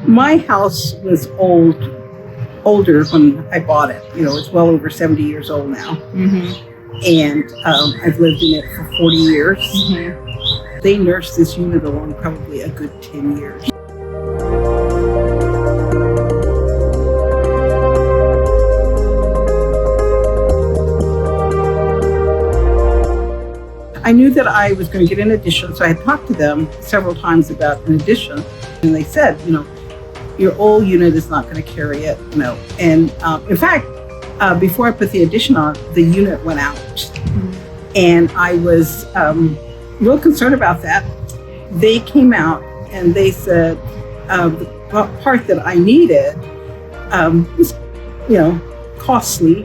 My house was older when I bought it. You know, it's well over 70 years old now. And I've lived in it for 40 years. They nursed this unit along probably a good 10 years. I knew that I was going to get an addition, so I had talked to them several times about an addition, and they said, you know, your old unit is not going to carry it, you know. And in fact, before I put the addition on, the unit went out, and I was real concerned about that. They came out and they said the part that I needed was, you know, costly.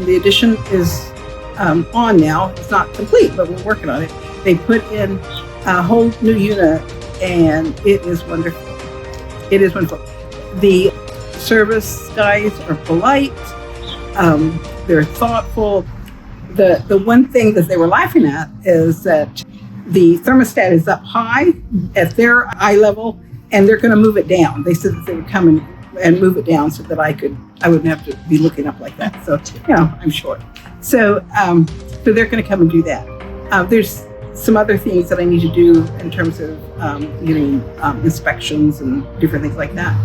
The addition is on now. It's not complete, but we're working on it. They put in a whole new unit, and it is wonderful. It is wonderful. The service guys are polite. They're thoughtful. The one thing that they were laughing at is that the thermostat is up high at their eye level, and they're going to move it down. They said that they would come and move it down so that I wouldn't have to be looking up like that. So, you know, I'm short. So they're going to come and do that. There's some other things that I need to do in terms of getting inspections and different things like that.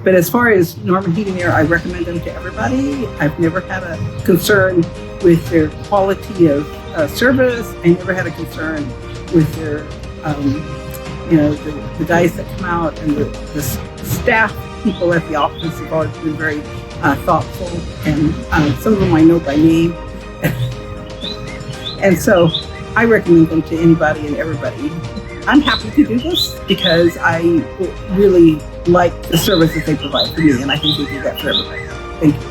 But as far as Norman Heating Air, I recommend them to everybody. I've never had a concern with their quality of service. I never had a concern with their, you know, the guys that come out, and the staff people at the office have always been very thoughtful, and some of them I know by name. And so I recommend them to anybody and everybody. I'm happy to do this because I really like the services they provide for me, and I think they do that for everybody. Thank you.